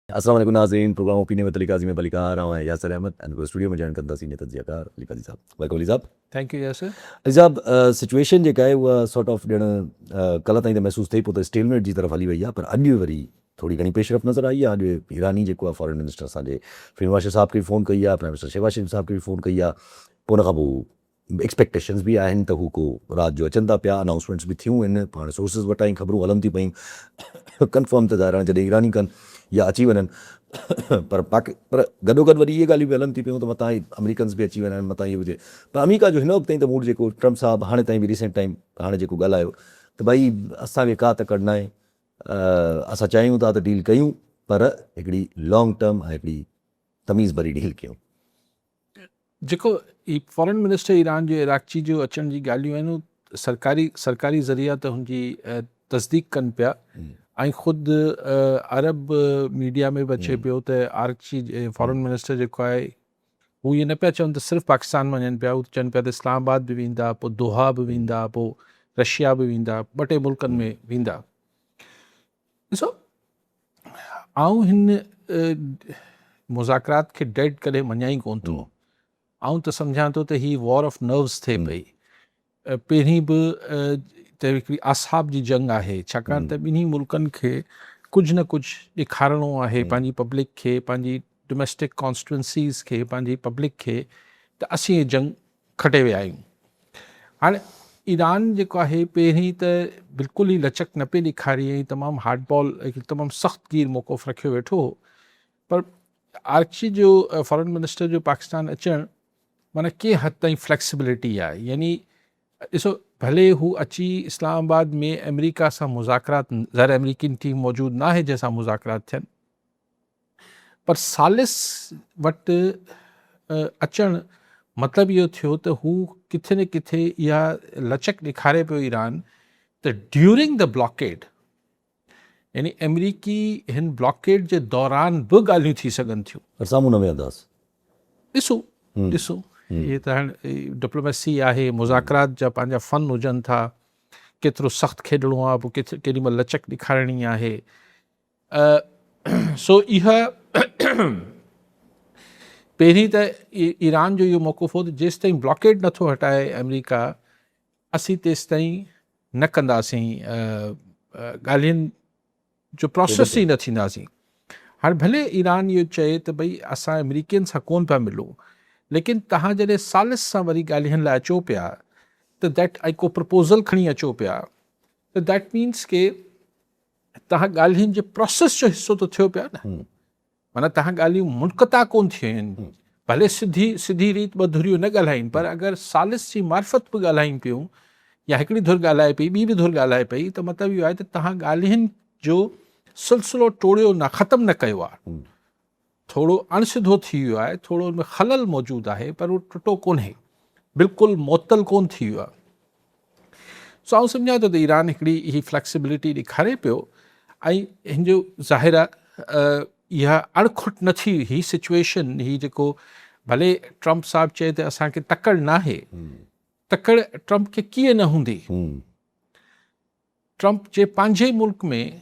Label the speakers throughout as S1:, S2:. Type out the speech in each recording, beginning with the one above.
S1: अस्सलाम वालेकुम नाज़रीन, प्रोग्राम ओपिनियन में तरीका में बलिका आ रहा हूँ यासर अहमद एंड स्टूडियो में जॉइन कंदा सीनियर तज्जियाकार अली काजी साहब। वालेकुम अली साहब।
S2: थैंक यू यासर।
S1: अली साहब, सिचुएशन जेका आहे उहा सॉर्ट ऑफ ॼण कल्ह ताईं त महसूसु थिए पियो त स्टेलमेट जी तरफ़ हली वई आहे, पर अॼु वरी थोरी घणी पेशरफ़ नज़र आई आहे। अॼु ईरानी जेको आहे फॉरेन मिनिस्टर असांजे फिनवाशिर साहब खे बि फ़ोन कई आहे, प्राइम मिनिस्टर शहबाज शरीफ़ साहब खे बि फ़ोन कई आहे। पोइ उनखां पोइ एक्सपेक्टेशन्स बि आहिनि त हू को राति जो अचनि था पिया, अनाउंसमेंट्स बि थियूं आहिनि, पाण सोर्सिस वटां ई ख़बरूं हलनि थी पयूं। कंफर्म त ज़ाहिर आहे जॾहिं ईरानी कनि या अची वञनि। पर गॾो गॾु वरी इहे ॻाल्हियूं बि हलनि थी पियूं त मथां ई अमेरिकन्स बि अची वञनि, मथां इहे हुजे। पर अमेरिका जो हिन वक़्त ताईं त मूड जेको ट्रम्प साहब हाणे ताईं बि रिसेंट टाइम हाणे जेको ॻाल्हायो त भई असांखे का तकड़ि न आहे, असां चाहियूं था त डील कयूं, पर हिकिड़ी लॉन्ग टर्म ऐं हिकिड़ी तमीज़ भरी डील कयूं।
S2: जेको ई फॉरेन मिनिस्टर ईरान जो इराक़ची जो अचण जी ॻाल्हियूं आहिनि सरकारी ज़रिया त हुनजी तस्दीक कनि पिया ऐं ख़ुदि अरब मीडिया में बि अचे पियो त आर्कची फॉरेन मिनिस्टर जेको आहे हू इहे न पिया चवनि त सिर्फ़ु पाकिस्तान वञनि पिया, हू चवनि पिया त इस्लामाबाद बि वेंदा, पोइ दोहा बि वेंदा, पोइ रशिया बि वेंदा, ॿ टे मुल्कनि में वेंदा। ॾिसो, आऊं हिन मुज़ाकरात खे डेड करे मञा ई कोन थो। आऊं त सम्झां थो त ही वॉर ऑफ नर्व्स थिए पई। पहिरीं बि त हिकिड़ी आसाब जी जंग आहे, छाकाणि त ॿिन्ही मुल्कनि खे कुझु न कुझु ॾेखारिणो आहे पंहिंजी पब्लिक खे, पंहिंजी डोमेस्टिक कॉन्स्टिट्यूंसीज़ खे, पंहिंजी पब्लिक खे त असीं हे जंग खटे विया आहियूं। हाणे ईरान जेको आहे पहिरीं त बिल्कुलु ई लचक न पई ॾेखारी ऐं तमामु हार्ड बॉल, हिकु तमामु सख़्तु गिर मौक़ुफ़ रखियो वेठो हो। पर आर्ची जो फॉरेन मिनिस्टर जो पाकिस्तान अचणु माना कंहिं हद ताईं फ्लैक्सिबिलिटी आहे। यानी ॾिसो, भले हू अची इस्लामाबाद में अमेरिका सां मुज़ाकरात, ज़ाहिर अमेरिकन टीम मौजूदु न आहे जंहिंसां मुज़ाकरात थियनि, पर सालिस वटि अचणु मतिलबु इहो थियो त हू किथे न किथे इहा लचक ॾेखारे पियो ईरान त ड्यूरिंग द ब्लॉकेड, यानी अमेरिकी हिन ब्लॉकेड जे दौरान बि ॻाल्हियूं थी सघनि थियूं।
S1: पर साम्हूं न वेहंदासीं।
S2: ॾिसो इहे त हाणे डिप्लोमेसी आहे, मुज़ाकरात जा पंहिंजा फ़न हुजनि था, केतिरो सख़्तु खेॾिणो आहे, पोइ केॾी महिल लचक ॾेखारणी आहे। सो इहा पहिरीं त ईरान जो इहो मौक़ुफ़ हो त जेसि ताईं ब्लॉकेड नथो हटाए अमेरिका, असीं तेसि ताईं न कंदासीं, ॻाल्हियुनि जो प्रोसेस ई न थींदासीं। हाणे भले ईरान इहो चए त भई असां अमेरिकन सां कोन पिया मिलूं, लेकिन तव्हां जॾहिं सालिस सां वरी ॻाल्हियुनि लाइ अचो पिया त ऐं को प्रपोज़ल खणी अचो पिया त दैट मीन्स के तव्हां ॻाल्हियुनि जे प्रोसेस जो हिसो त थियो पिया न। माना तव्हां ॻाल्हियूं मुनक़ता कोन थियूं आहिनि। भले सिधी रीति ॿ धुरियूं न ॻाल्हाइनि, पर अगरि सालिस जी मार्फत बि ॻाल्हाइनि पियूं या हिकिड़ी धुर ॻाल्हाए पई, ॿी बि धुर ॻाल्हाए पई, त मतिलबु इहो आहे त तव्हां ॻाल्हियुनि जो सिलसिलो टोड़ियो न, ख़तमु न कयो आहे। थोरो अणसिधो थी वियो आहे, थोरो हुन में ख़लल मौजूदु आहे, पर उहो टुटो कोन्हे, बिल्कुलु मुअतल कोन थी वियो आहे। सो आउं सम्झां थो त ईरान हिकिड़ी ही फ्लैक्सिबिलिटी ॾेखारे पियो ऐं हिन जो ज़ाहिर आहे इहा अणखुट न थी ही सिचुएशन। ही जेको भले ट्रम्प साहब चए त असांखे तकड़ न आहे, तकड़ ट्रम्प खे कीअं न हूंदी। ट्रम्प जे पंहिंजे ई मुल्क में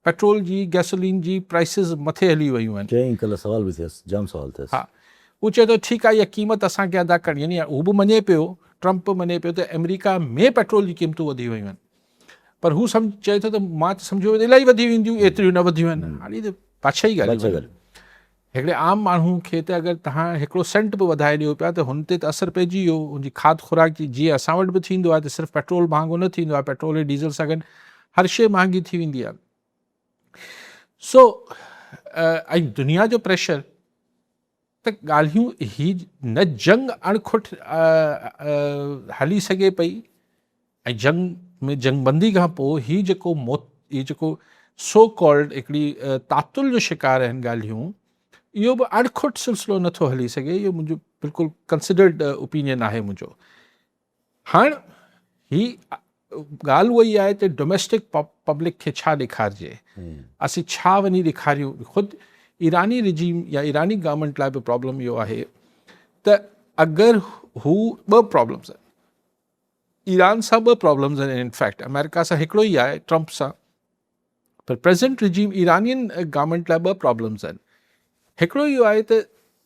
S2: पेट्रोल जी, गैसोलीन जी प्राइसिस मथे हली वियूं आहिनि।
S1: कल्ह सवाल बि थियसि, जाम सवाल थियसि।
S2: हा, हू चए थो ठीकु आहे, इहा क़ीमत असांखे अदा करणी, यानी हू बि मञे पियो, ट्रम्प बि मञे पियो त अमेरिका में पेट्रोल जी क़ीमतूं वधी वियूं आहिनि, पर हू चए थो त मां त सम्झो इलाही वधी वेंदियूं, एतिरियूं न वधियूं आहिनि। हाणे त पाछा ई ॻाल्हि हिकिड़े आम माण्हू खे त अगरि तव्हां हिकिड़ो सेंट बि वधाए ॾियो पिया त हुन ते त असरु पइजी वियो, हुनजी खाद खुराक जी। जीअं असां वटि बि थींदो आहे त सिर्फ़ु पेट्रोल महांगो न थींदो आहे, पेट्रोल ऐं डीज़ल सां गॾु हर शइ महांगी थी वेंदी आहे। सो ऐं दुनिया जो प्रेशर त ॻाल्हियूं ही न जंग अणखुट हली सघे पई, ऐं जंग में जंगबंदी खां पोइ ही जेको सो कॉल्ड हिकिड़ी तातुल जो शिकार आहिनि ॻाल्हियूं, इहो बि अणखुट सिलसिलो नथो हली सघे। इहो मुंहिंजो बिल्कुलु कंसिडर्ड ओपिनियन आहे मुंहिंजो। हाणे ही ॻाल्हि उहा ई आहे त डोमेस्टिक पब्लिक खे छा ॾेखारिजे, असीं छा वञी ॾेखारियूं। ख़ुदि ईरानी रिजीम या ईरानी गवर्नमेंट लाइ बि प्रॉब्लम इहो आहे त अगरि हू ॿ प्रॉब्लम्स आहिनि, ईरान सां ॿ प्रॉब्लम्स आहिनि। इनफैक्ट अमेरिका सां हिकिड़ो ई आहे, ट्रम्प सां पर प्रेज़ेंट रिजीम इरानियन गवर्नमेंट लाइ ॿ प्रॉब्लम्स आहिनि। हिकिड़ो इहो आहे त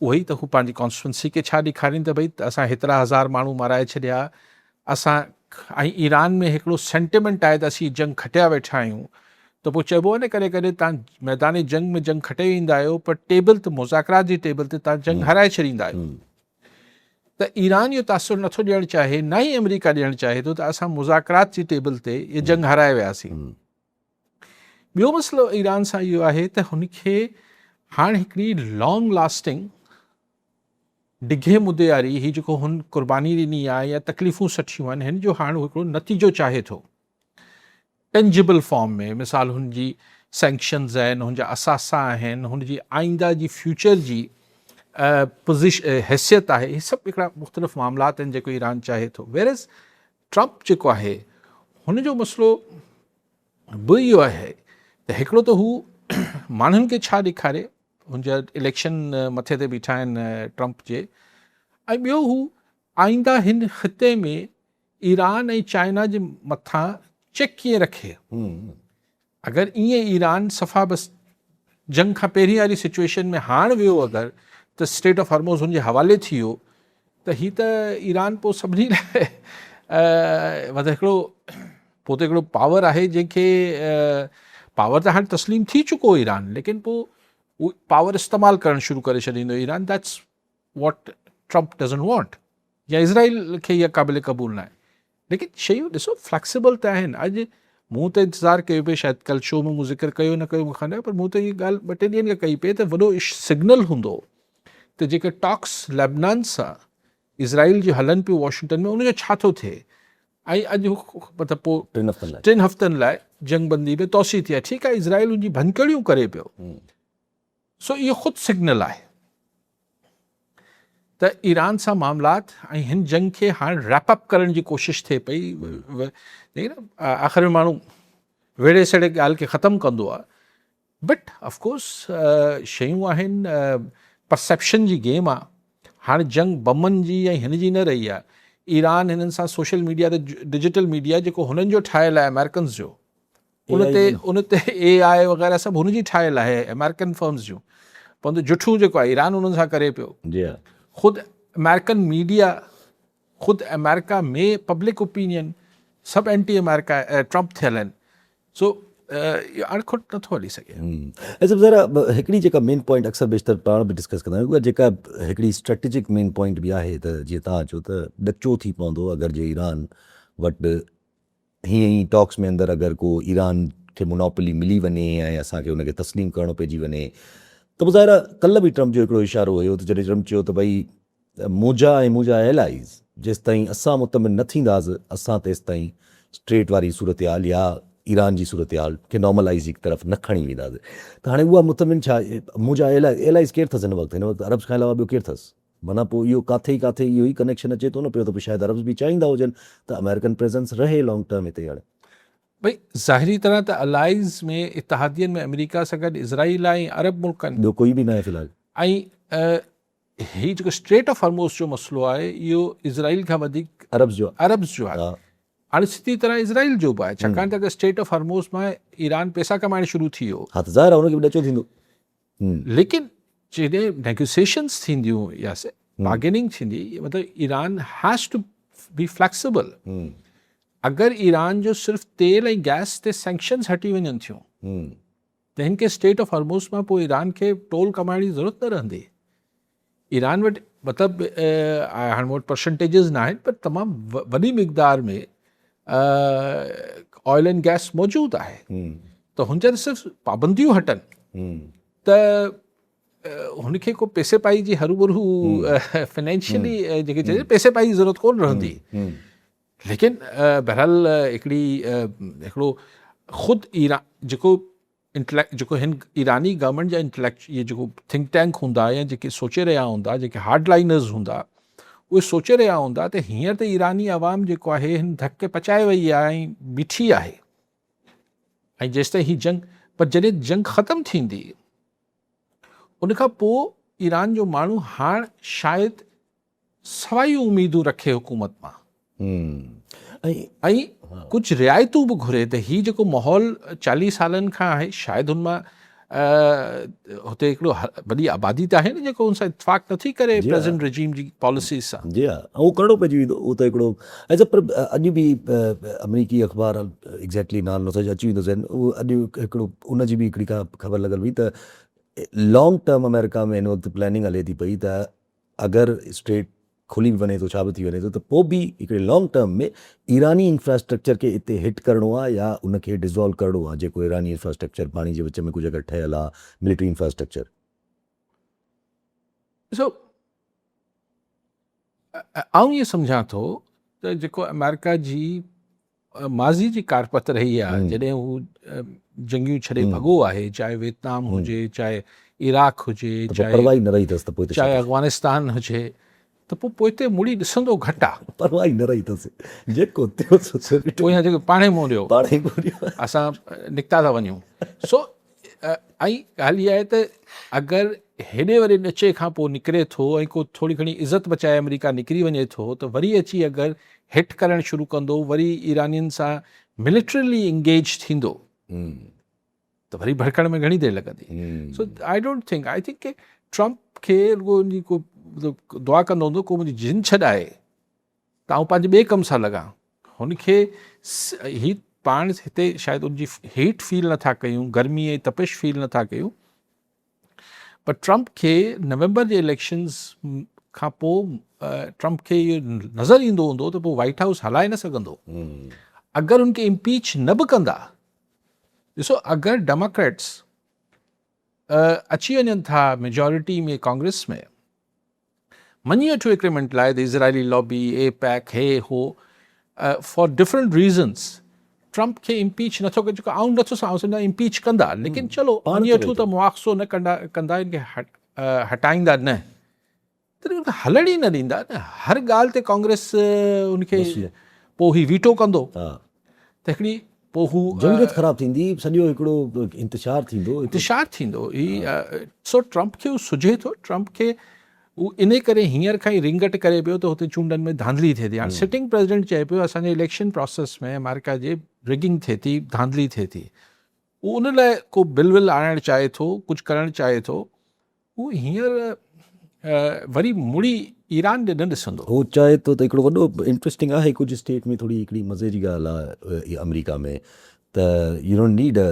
S2: उहो ई त हू पंहिंजी कॉन्स्टिट्यूंसी खे छा ॾेखारीनि त भई असां हेतिरा हज़ार माण्हू माराए छॾिया, असां ऐं ईरान में हिकिड़ो सेंटिमेंट आहे त असीं जंग खटिया वेठा आहियूं। त पोइ चइबो आहे न करे करे तव्हां मैदान जंग में जंग खटे ईंदा आहियो, पर टेबल ते मुज़ाकरात जी टेबल ते तव्हां जंग हाराए छॾींदा आहियो। त ईरान इहो तासुर नथो ॾियणु चाहे, न ई अमेरिका ॾियणु चाहे थो त असां मुज़ाकरात जी टेबल ते इहा जंग हाराए वियासीं। ॿियो मसइलो ईरान सां इहो आहे त हुनखे हाणे हिकिड़ी लॉन्ग लास्टिंग डिघे मुदे वारी ही जेको हुन क़ुर्बानी ॾिनी आहे या तकलीफ़ूं सठियूं आहिनि, हिन जो हाणे हिकिड़ो नतीजो चाहे थो टेंजिबल फॉर्म में। मिसाल हुनजी सैंक्शन्स आहिनि, हुनजा असासा आहिनि, हुनजी आईंदा जी फ्यूचर जी हैसियत आहे, इहे सभु हिकिड़ा मुख़्तलिफ़ मामलात आहिनि जेको ईरान चाहे थो। वेरएज़ ट्रम्प जेको आहे हुनजो मसइलो बि इहो आहे त हिकिड़ो त हू माण्हुनि खे छा ॾेखारे, हुनजा इलेक्शन मथे ते बीठा आहिनि ट्रम्प जे, ऐं ॿियो हू आईंदा हिन ख़िते में ईरान ऐं चाइना जे मथां चेक कीअं रखे। अगरि ईअं ईरान सफ़ा बसि जंग खां पहिरीं वारी सिचुएशन में हाणे वियो अगरि त स्ट्रेट ऑफ हॉर्मोज़ हुनजे हवाले थी वियो त हीअ त ईरान पोइ सभिनी लाइ मतिलबु हिकिड़ो पोइ त हिकिड़ो पावर आहे जंहिंखे पावर त हाणे तस्लीम थी चुको ईरान, लेकिन पोइ उहो पावर इस्तेमालु करणु शुरू करे छॾींदो Iran. That's what Trump doesn't want, या इज़राइल खे इहा क़ाबिल क़बूल न आहे। लेकिन शयूं ॾिसो फ्लैक्सिबल त आहिनि। अॼु मूं त इंतज़ारु कयो पिए, शायदि कल्ह शो में मूं ज़िक्र कयो न कयो मूंखां न, पर मूं त इहा ॻाल्हि 2-3 ॾींहंनि खां कई पिए त वॾो सिग्नल हूंदो त जेके टॉक्स लेबनान सां इज़राइल जो हलनि पियो वॉशिंगटन में, उनजो छा थो थिए। ऐं अॼु मतिलबु पोइ 3 हफ़्तनि लाइ जंग बंदी में तोसी थी आहे। ठीकु आहे, इज़राइल उनजी भनकड़ियूं करे पियो, सो इहो ख़ुदि सिग्नल आहे त ईरान सां मामलात ऐं हिन जंग खे हाणे रैपअप करण जी कोशिशि थिए पई। आख़िर में माण्हू वेड़े सेड़े ॻाल्हि खे ख़तमु कंदो आहे, बट ऑफकोर्स शयूं आहिनि, परसेप्शन जी गेम आहे। हाणे जंग बमनि जी ऐं हिन जी न रही आहे। ईरान हिननि सां सोशल मीडिया ते डिजिटल मीडिया जेको हुननि जो ठहियलु आहे अमेरिकन्स जो, उन ते AI वग़ैरह सभु हुनजी ठहियलु आहे अमेरिकन फर्म्स जूं। पोइ जुठू जेको आहे ईरान उन्हनि सां करे पियो। ख़ुदि अमेरिकन मीडिया, ख़ुदि अमेरिका में पब्लिक ओपिनियन सभु एंटी अमेरिका ट्रम्प थियल आहिनि। सो अणखुट नथो हली सघे।
S1: ऐं सभु ज़रा हिकिड़ी जेका मेन पॉइंट अक्सर बेशतर पाण बि डिस्कस कंदा आहियूं, उहा जेका हिकिड़ी स्ट्रेटेजिक मेन पॉइंट बि आहे त जीअं तव्हां चओ त ॾचो थी पवंदो अगरि जे ईरान वटि हीअं ई टॉक्स में अंदरि अगरि को ईरान खे मोनोपोली मिली वञे ऐं असांखे हुनखे तस्लीम करिणो पइजी वञे त पोइ ज़ाहिर कल्ह बि ट्रम्प जो हिकिड़ो इशारो हुयो त जॾहिं ट्रम्प चयो त भई मुंहिंजा ऐं मुंहिंजा एलाइज़ जेसि ताईं असां मुतमिन न थींदासीं, असां तेसि ताईं स्ट्रेट वारी सूरत हाल या ईरान जी सूरत हाल खे नॉर्मलाइज़ जी तरफ़ न खणी वेंदासीं। त हाणे उहा मुतमिन छा, मुंहिंजा एलाइज़ केरु अथसि हिन वक़्तु अरब्स खां अलावा ॿियो केरु अथसि? माना पोइ इहो किथे इहो ई कनेक्शन अचे थो न पियो त पोइ शायदि अरब्स बि चाहींदा हुजनि त अमेरिकन प्रेजेंस रहे लॉन्ग टर्म हिते। हाणे
S2: भई ज़ाहिरी तरह त अलाइज़ में इतिहादियनि में अमेरिका सां गॾु इज़राइल ऐं अरब मुल्क आहिनि,
S1: ॿियो कोई बि न आहे फ़िलहाल।
S2: ऐं हीउ जेको स्ट्रेट ऑफ हॉर्मोज़ जो मसइलो आहे इहो इज़राइल खां वधीक
S1: अरब्स जो
S2: आहे। हाणे सिधी तरह इज़राइल जो बि आहे, छाकाणि त अगरि स्ट्रेट ऑफ हॉर्मोज़ मां ईरान पैसा कमाइण शुरू थी वियो,
S1: हा त ज़ाहिर आहे हुनखे बि ॾचो थींदो।
S2: लेकिन जॾहिं नेगोसिएशंस थींदियूं या बार्गेनिंग थींदी, मतिलबु Iran has to be flexible. अगरि ईरान जो सिर्फ़ु तेल ऐं गैस ते सैंक्शन्स हटी वञनि थियूं त हिन खे स्ट्रेट ऑफ हॉर्मोज़ मां पोइ ईरान खे टोल कमाइण जी ज़रूरत न रहंदी। ईरान वटि मतिलबु हाणे मूं वटि परसेंटेजिस न आहिनि, पर तमामु वॾी मिक़दार में ऑयल एंड गैस मौजूदु आहे। त हुनजा सिर्फ़ु पाबंदियूं हटनि त हुनखे को पैसे पाई जी हरूभरू फाइनेंशियली जेके चइजे पैसे पाई जी ज़रूरत कोन रहंदी। लेकिन बहरहाल हिकिड़ो ख़ुदि ईरान जेको हिन ईरानी गवर्नमेंट जा इहे जेको थिंक टैंक हूंदा या जेके सोचे रहिया हूंदा, जेके हार्ड लाइनर्स हूंदा, उहे सोचे रहिया हूंदा त हींअर त ईरानी आवाम जेको आहे हिन धक खे पचाए वई आहे ऐं बीठी आहे, ऐं जेसिताईं हीअ जंग, पर जॾहिं जंग ख़तमु थींदी उनखां पोइ ईरान जो माण्हू हाणे शायदि सवाई उमेदूं रखे हुकूमत मां। ऐं कुझु रिआयतूं बि घुरे त हीउ जेको माहौल 40 सालनि खां आहे शायदि हुन मां हुते हिकिड़ो वॾी आबादी त आहे न जेको हुन सां इतफ़ाक़ नथी करे प्रेज़ेंट रजीम जी पॉलिसीज़ सां।
S1: जी हा, ऐं उहो करिणो पइजी वेंदो, उहो त हिकिड़ो एज़ पर अॼु बि अमरीकी अख़बार एग्ज़ैक्टली नालो नथो अची वेंदो ज़हन, उहो अॼु हिकिड़ो उनजी बि हिकिड़ी का ख़बर लॻल हुई त लॉन्ग टर्म अमेरिका में हिन वक़्तु प्लैनिंग हले थी पई त अगरि स्ट्रेट खुली बि वञे थो, छा बि थी वञे थो, त पोइ बि हिकिड़े लॉन्ग टर्म में ईरानी इंफ्रास्ट्रक्चर खे हिते हिट करिणो आहे या उनखे डिज़ोल्व करिणो आहे, जेको ईरानी इंफ्रास्ट्रक्चर पाणी जे विच में कुझु अगरि ठहियलु आहे मिलिट्री इंफ्रास्ट्रक्चर।
S2: ॾिसो आउं इहो सम्झां थो त जेको अमेरिका जी माज़ी जी कारपत रही आहे, जॾहिं हू जंगियूं छॾे भॻो आहे, चाहे वियतनाम हुजे, चाहे इराक हुजे,
S1: परवाही न रही अथसि त पोइ
S2: चाहे अफ़गानिस्तान हुजे, त पोइ हिते मुड़ी ॾिसंदो घटि आहे।
S1: परवाही न रही अथसि, जेको थियो
S2: पोइ या जेको पाणे मोड़ियो
S1: पाणे मोड़ियो
S2: असां निकिता था वञूं। सो ऐं ॻाल्हि इहा आहे त अगरि हेॾे वॾे ॾचे खां पोइ निकिरे थो ऐं को थोरी घणी इज़त बचाए अमेरिका निकिरी वञे थो, त वरी अची अगरि हिट करणु शुरू कंदो, वरी ईरानियुनि सां मिलिटरली इंगेज थींदो, त वरी भड़कण में घणी देरि लॻंदी। So I don't think, I think कि ट्रम्प खे रुॻो उनजी को दुआ कंदो हूंदो को मुंहिंजी जिन छॾाए त आउं पंहिंजे ॿिए कम सां लॻां। हुनखे ही पाण हिते शायदि उनजी हेट फील नथा कयूं, गर्मी ऐं तपिश फील नथा कयूं, पर ट्रम्प खे नवंबर जे इलेक्शन्स खां पोइ ट्रम्प खे इहो नज़र ईंदो हूंदो त पोइ वाइट हाउस हलाए न सघंदो अगरि उनखे इम्पीच न बि कंदा। ॾिसो अगरि डेमोक्रेट्स अची वञनि था मेजॉरिटी में कांग्रेस में, मञी वठो हिकिड़े लाइ त इज़राइली लॉबी, APEC, हे हो फॉर डिफरेंट रीज़न्स ट्रम्प खे इम्पीच नथो करे, जेको आउं नथो सम्झां इम्पीच कंदा, लेकिन चलो मञी वठूं त मुआवज़ो न कंदा इनखे हटाईंदा न, त हलण ई न ॾींदा न। हर ॻाल्हि ते कांग्रेस उनखे पोइ ही वीटो कंदो, त हिकिड़ी पोइ हू
S1: जमहूरियत ख़राबु थींदी, सॼो हिकिड़ो इंतिशार थींदो ही। सो ट्रम्प खे उहो सुझे थो, ट्रम्प खे उहो इन करे हींअर खां ई रिंगट करे पियो त हुते चूंडनि में धांधली थिए थी। हाणे सिटिंग प्रेसिडेंट चए पियो असांजे इलेक्शन प्रोसेस में अमेरिका जे रिगिंग थिए थी, धांधली थिए थी, उहो उन लाइ को बिल विल आणणु चाहे थो, कुझु करणु चाहे थो, उहो हींअर वरी मुड़ी ईरान ॾे न ॾिसंदो। उहो चाहे थो त हिकिड़ो वॾो इंट्रस्टिंग आहे, कुझु स्टेट में थोरी हिकिड़ी मज़े जी ॻाल्हि आहे अमेरिका में, त you don't need a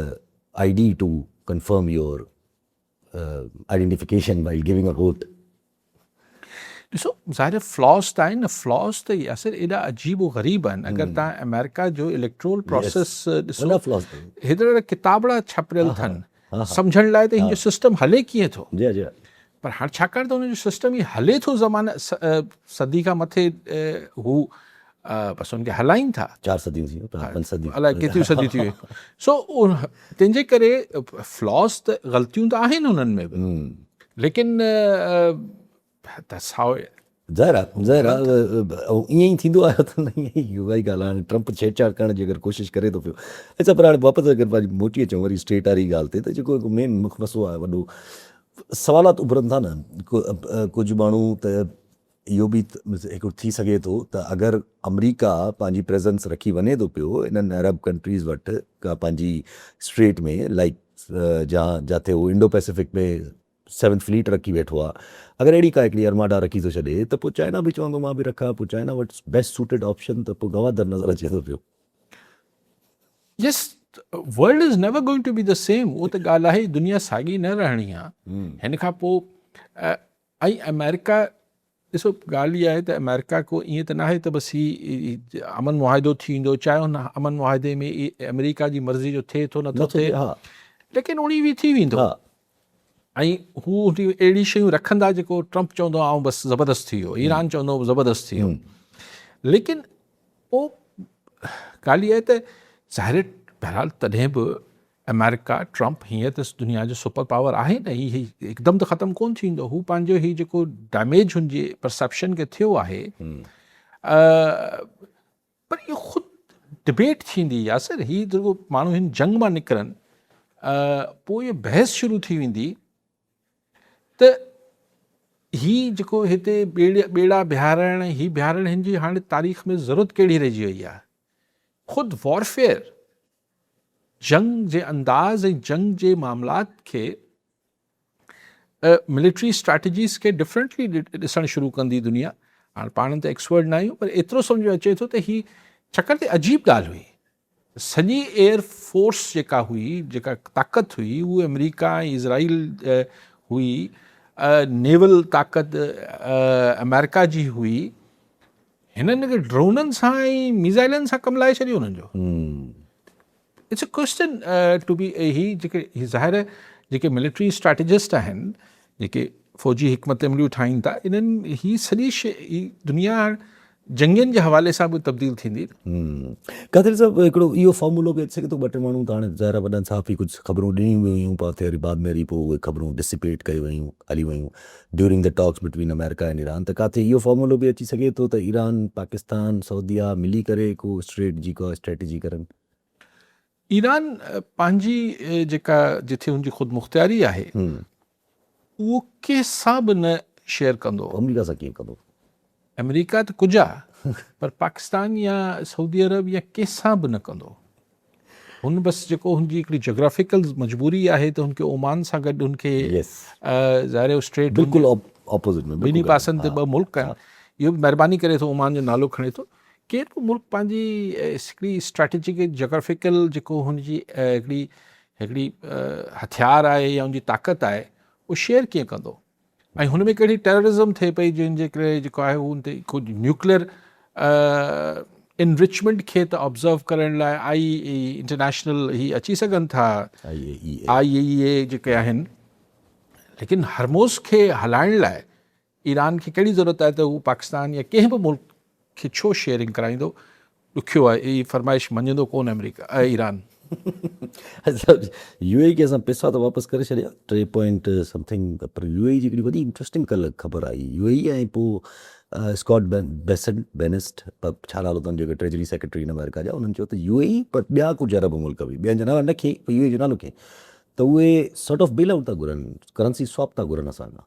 S1: ID to confirm your identification by giving a vote.
S2: ॾिसो ज़ाहिर फ्लॉस त आहिनि न, फ्लॉस त यासिर एॾा अजीब व ग़रीब आहिनि। अगरि तव्हां अमेरिका जो इलेक्ट्रोल प्रोसेस ॾिसो, हेतिरा किताबड़ा छपियल अथनि सम्झण लाइ त हिन जो सिस्टम हले कीअं थो, पर हाणे छाकाणि त हुनजो सिस्टम ई हले थो ज़माना सदी खां मथे, हू बसि हुनखे हलाइनि था।
S1: 4 सदियूं थी वियूं, 5 सदियूं,
S2: अलाए केतिरियूं सदियूं थी वियूं। सो तंहिंजे करे फ्लॉस त ग़लतियूं त आहिनि हुननि में बि, लेकिन
S1: ज़ाहिर आहे ईअं ई थींदो आहे त न ईअं ई उहा ई ॻाल्हि आहे। हाणे ट्रम्प छेड़छाड़ करण जी अगरि कोशिशि करे थो पियो। अच्छा, पर हाणे वापसि अगरि पंहिंजी मोटी अचूं वरी स्टेट वारी ॻाल्हि ते, त जेको मेन मुख्य मसलो आहे, वॾो सवालात उभरनि था न, कुझु माण्हू त इहो बि हिकिड़ो थी सघे थो त अगरि अमरीका पंहिंजी प्रेज़ेंस रखी वञे थो पियो इन्हनि अरब कंट्रीज़ वटि का पंहिंजी स्ट्रेट में, लाइक जिते उहो इंडो पैसिफिक में 7th फ्लीट रखी वेठो आहे, अगरि अहिड़ी का हिकिड़ी अर्माडा रखी थो छॾे, त पोइ चाइना बि चवंदो मां बि रखां, पोइ चाइना वटि बेस्ट सूटेड ऑप्शन, त पोइ गवादर नज़र अचे थो पियो।
S2: Yes, world is never going to be the same, उहो त ॻाल्हि आहे, दुनिया साॻी न रहणी आहे। हिन खां पोइ ऐं अमेरिका, ॾिसो ॻाल्हि इहा आहे त अमेरिका को ईअं त न आहे त बसि ही अमन मुआहिदो थींदो, चाहे हुन अमन मुआहिदे में अमेरिका जी मर्ज़ी जो थिए थो नथो थिए, लेकिन उणी बि थी वेंदो। ऐं हू अहिड़ी शयूं रखंदा जेको ट्रम्प चवंदो आउं बसि ज़बरदस्त थी वियो, ईरान चवंदो ज़बरदस्त थी वियो, लेकिन पोइ ॻाल्हि इहा आहे त ज़ाहिर बहरहाल तॾहिं बि अमेरिका, ट्रम्प हीअं त दुनिया जो सुपर पावर आहे न, ही हिकदमि त ख़तमु कोन थींदो। हू पंहिंजो ही जेको डैमेज हुनजे परसेप्शन खे थियो आहे, पर इहो ख़ुदि डिबेट थींदी यासिर, ही जेको माण्हू हिन जंग मां निकिरनि, पोइ इहो बहस शुरू थी वेंदी त ही जेको हिते ॿेड़ा बिहारण, ही बिहारण, हिन जी हाणे तारीख़ में ज़रूरत कहिड़ी रहिजी वई आहे। ख़ुदि वॉरफेयर जंग जे अंदाज़ ऐं जंग जे मामलात खे मिलिट्री स्ट्रैटेजीज़ खे डिफरेंटली ॾिसणु शुरू कंदी दुनिया। हाणे पाण त एक्सपर्ट न आहियूं, पर एतिरो सम्झ में अचे थो त ही छाकाणि त अजीब ॻाल्हि हुई। सॼी एयर फोर्स जेका हुई, जेका ताक़त हुई, उहा अमेरिका ऐं इज़राइल हुई। नेवल ताक़त अमेरिका जी हुई। हिननि खे ड्रोननि सां ऐं मिज़ाइलनि सां कमु लाए छॾियो हुननि जो। It's a question to be ही जेके ज़ाहिर जेके मिलिट्री स्ट्रैटेजिस्ट आहिनि, जेके फ़ौजी हिकमत अमलियूं ठाहिनि था, इन्हनि ही सॼी शइ दुनिया जंगियुनि जे हवाले सां बि तब्दील थींदी।
S1: कादिर साहब, हिकिड़ो इहो फॉर्मूलो बि अची सघे थो। ॿ टे माण्हू त हाणे ज़ाहिर वॾनि साफ़ी कुझु ख़बरूं ॾिनियूं हुयूं, पर वरी बाद में वरी पोइ उहे ख़बरूं डिसिपेट कयूं वयूं, हली वयूं during the talks between America and Iran. त किथे इहो फॉर्मूलो बि अची सघे थो त ईरान, पाकिस्तान, सऊदीया मिली करे को स्ट्रेटजी करनि।
S2: ईरान पंहिंजी जेका जिथे हुनजी ख़ुदि मुख़्तियारी आहे उहो कंहिंसां बि न शेयर कंदो।
S1: अमेरिका सां कीअं कंदो?
S2: अमेरिका त कुझु आहे, पर पाकिस्तान या सऊदी अरब या कंहिंसां बि न कंदो। हुन बसि जेको हुनजी हिकिड़ी जोग्राफिकल मजबूरी आहे त हुनखे ओमान सां गॾु हुनखे ज़ाहिर स्ट्रेट
S1: बिल्कुलु ऑपोज़िट में
S2: ॿिन्ही पासनि ते ॿ मुल्क आहिनि। इहो बि महिरबानी करे थो ओमान जो नालो खणे थो। केरु बि मुल्क पंहिंजी हिकिड़ी स्ट्रेटेजिक जोग्राफिकल जेको हुनजी हिकिड़ी हथियार आहे या हुनजी ताक़त आहे, उहो शेयर कीअं कंदो? ऐं हुन में कहिड़ी टेररिज़म थिए पई जंहिंजे करे जेको आहे हुन ते कुझु न्यूक्लियर इनरिचमेंट खे त ऑब्ज़र्व करण लाइ इंटरनेशनल ही अची सघनि था, IAEA जेके आहिनि। लेकिन हरमोज़ खे हलाइण लाइ ईरान खे कहिड़ी ज़रूरत आहे त उहो पाकिस्तान या कंहिं बि मुल्क खे छो शेयरिंग कराईंदो? ॾुखियो आहे, इहा फरमाइश मञंदो कोन अमेरिका ईरान।
S1: UAE खे असां पैसा त वापसि करे छॾिया 3 पॉइंट समथिंग, पर UAE जी हिकिड़ी वॾी इंट्रस्टिंग कल्ह ख़बर आई। UAE ऐं पोइ स्कॉट बेनिस्ट, छा नालो अथनि, जेके ट्रेजरी सेक्रेटरी इन अमेरिका जा, उन्हनि चयो त UAE पर ॿिया कुझु अरब मुल्क बि, ॿियनि जो नालो न खे, पर UAE जो नालो खे, त उहे सॉर्ट ऑफ बेल आउट था घुरनि, करेंसी स्वैप था घुरनि असांखां,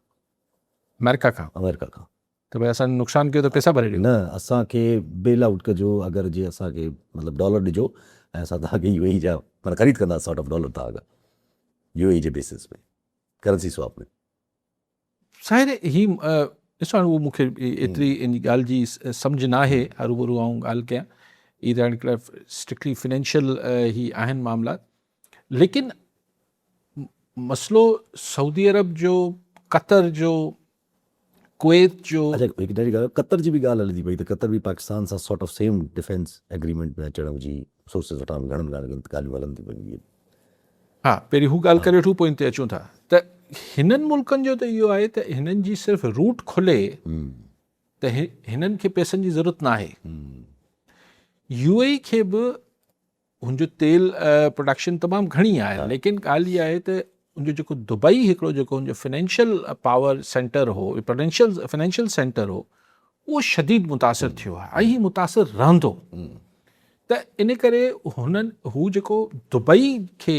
S2: अमेरिका खां त भई असां नुक़सानु कयो त पैसा भरे ॾियो।
S1: न, असांखे बेल आउट कजो, अगरि जीअं असांखे मतिलबु डॉलर ॾिजो ऐं असां तव्हांखे UAE जा माना ख़रीद कंदा सॉर्ट ऑफ डॉलर तव्हांखां UAE जे बेसिस में, करेंसी स्वैप में।
S2: ज़ाहिर ही ॾिसो, हाणे उहो मूंखे एतिरी इन ॻाल्हि जी सम्झ न आहे, हरूभरू आऊं ॻाल्हि कयां। इहा त हिकिड़ा स्ट्रिक्टली फिनेंशियल ही आहिनि मामला। लेकिन मसइलो सऊदी अरब जो, कतर जो, कुवैत जो।
S1: अच्छा, हिकु नई ॻाल्हि, कतर जी बि ॻाल्हि हले थी पई त कतर बि पाकिस्तान सां sort of same defence agreement में अचण जी सोर्सिस वटां घणनि ॻाल्हियूं हलनि थी पयूं।
S2: हा, पहिरीं हू ॻाल्हि करे वठूं, पोइ इन ते अचूं था। त हिननि मुल्कनि जो त इहो आहे त हिननि जी सिर्फ़ु रूट खुले त हिननि खे पैसनि जी ज़रूरत न आहे। UAE खे बि हुनजो तेल प्रोडक्शन तमामु घणी आहे, लेकिन ॻाल्हि इहा आहे त उनजो जेको दुबई हिकिड़ो जेको हुनजो फाइनेंशियल पावर सेंटर हो, फाइनेंशियल सेंटर हो, उहो शदीद मुतासिर थियो आहे ऐं हीउ मुतासिर रहंदो। त इन करे हू जेको दुबई खे,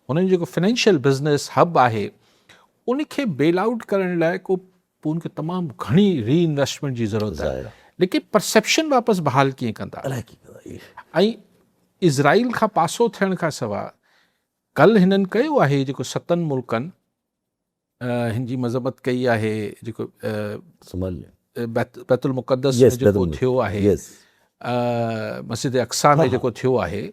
S2: हुननि जेको फाइनेंशियल बिज़नेस हब आहे, उनखे बेल आउट करण लाइ को पोइ उनखे तमामु घणी री इन्वेस्टमेंट जी ज़रूरत आहे। लेकिन परसेप्शन वापसि बहाल कीअं कंदा? ऐं इज़राइल खां पासो थियण खां सवाइ कल्ह हिननि कयो आहे जेको 7 मुल्कनि हिन जी मज़म्मत कई आहे, जेको बैतुल मुक़द्दस में जेको थियो आहे, मस्जिद अक़सा में जेको थियो आहे,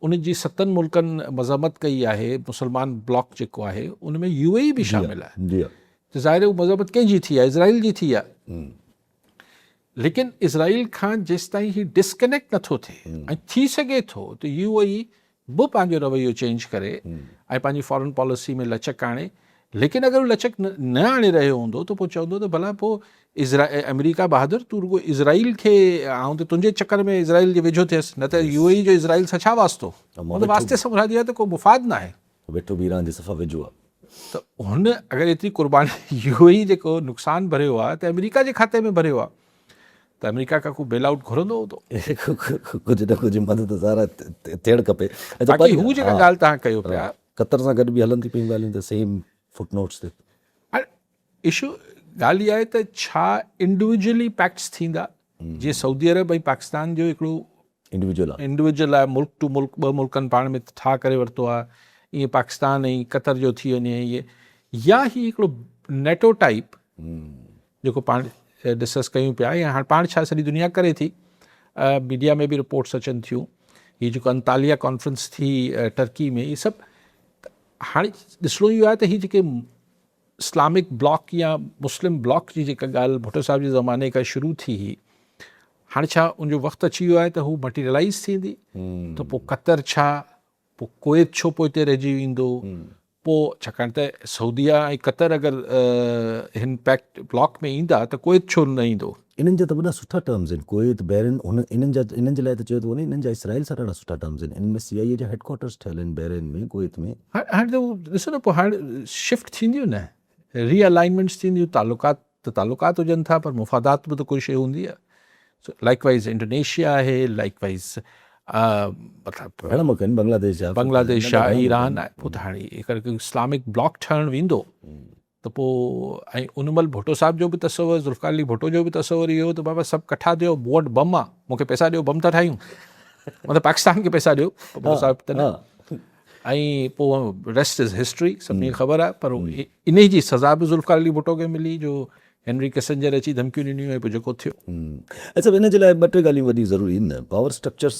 S2: उन जी 7 मुल्कनि मज़म्मत कई आहे। मुसलमान ब्लॉक जेको आहे उन में UAE बि शामिल आहे। त ज़ाहिर उहा मज़म्मत कंहिंजी थी आहे? इज़राइल जी थी आहे। लेकिन इज़राइल खां जेसि ताईं ही डिस्कनेक्ट नथो थिए ऐं थी सघे थो त UAE बि पंहिंजो रवैयो चेंज करे ऐं पंहिंजी फॉरेन पॉलिसी में लचक आणे। लेकिन अगरि उहो लचक न आणे रहियो हूंदो त पोइ चवंदो त भला पोइ अमेरिका बहादुर, तूं रुगो इज़राइल खे, आउं त तुंहिंजे चकर में इज़राइल जे वेझो थियसि, न त UAE जो इज़राइल सां छा वास्तो? हुन वास्ते सां मुरादी आहे त को मुफ़ाद न आहे,
S1: वेठो बि ईरान जे सफ़ा वेझो आहे।
S2: त हुन अगरि एतिरी क़ुर्बानी UAE जेको नुक़सानु भरियो आहे त अमेरिका जे खाते में भरियो आहे, त अमेरिका खां को बेल आउट घुरंदो हूंदो।
S1: कुझु न कुझु मदद ज़ारा थियणु खपे।
S2: बाक़ी हू जेका ॻाल्हि तव्हां कयो पिया,
S1: कतर सां गॾु बि हलनि थी पियूं ॻाल्हियूं त सेम फुटनोट्स ते।
S2: इशू ॻाल्हि इहा आहे त छा इंडिविजुअली पैक्ट्स थींदा? जीअं सऊदी अरब ऐं पाकिस्तान जो हिकिड़ो इंडिविजुअल आहे, मुल्क टू मुल्क, ॿ मुल्कनि पाण में ठा करे वरितो आहे, ईअं पाकिस्तान ऐं क़तर जो थी वञे इहे, या ही हिकिड़ो नेटो टाइप जेको पाण डिस्कस कयूं पिया, या हाणे पाण छा सॼी दुनिया करे थी, मीडिया में बि रिपोर्ट्स अचनि थियूं, हीअ जेको अंतालिया कॉन्फ्रेंस थी टर्की में, इहे सभु हाणे ॾिसणो इहो आहे त हीअ जेके इस्लामिक ब्लॉक या मुस्लिम ब्लॉक जी जेका ॻाल्हि भुट्टो साहिब जे ज़माने खां शुरू थी हुई, हाणे छा उनजो वक़्तु अची वियो आहे त हू मटीरियलाइज़ थींदी, त पोइ क़तर छा, पोइ कुवैत छो पोइ हिते रहिजी वेंदो, पोइ छाकाणि त सऊदीया ऐं क़तर अगरि हिन पैक्ट ब्लॉक में ईंदा त कुवैत छो न ईंदो।
S1: इन्हनि जा त वॾा सुठा टर्म्स आहिनि, कुवैत बहरीन, हुन इन्हनि जे लाइ त चयो थो वञे, इन्हनि जा इसराइल सां ॾाढा सुठा टर्म्स आहिनि, इनमें CIA जा हेडक्वार्टर्स ठहियल आहिनि बहरीन में, कुवैत में।
S2: हाणे त ॾिसो न, पोइ हाणे शिफ्ट थींदियूं न, रीअलाइनमेंट्स थींदियूं, तालुकात हुजनि था, पर मुफ़ादात बि त कोई शइ हूंदी आहे। लाइकवाइज़ इंडोनेशिया आहे, लाइकवाइज़ मतिलबु
S1: घणा मुल्क आहिनि,
S2: बांग्लादेश आहे, ईरान आहे, पोइ त हाणे हिकु इस्लामिक ब्लॉक ठहणु वेंदो त पोइ, ऐं उन महिल भुट्टो साहिब जो बि तसवुरु, ज़ुल्फ़िकार अली भुट्टो जो बि तसवुरु इहो त बाबा सभु कठा थियो, वोट बम आहे, मूंखे पैसा ॾियो, बम था ठाहियूं, मतिलबु पाकिस्तान खे पैसा ॾियो, भुट्टो साहिब त न, ऐं पोइ रेस्ट इज़ हिस्ट्री, सभिनी खे ख़बर आहे। पर इन जी सज़ा बि ज़ुल्फ़िकार अली भुट्टो खे मिली, जो हेनरी किसिंजर अची धमकियूं ॾिनियूं, ऐं पोइ जेको थियो।
S1: अच्छा, हिन जे लाइ ॿ टे ॻाल्हियूं वॾी ज़रूरी आहिनि न, पावर स्ट्रक्चर्स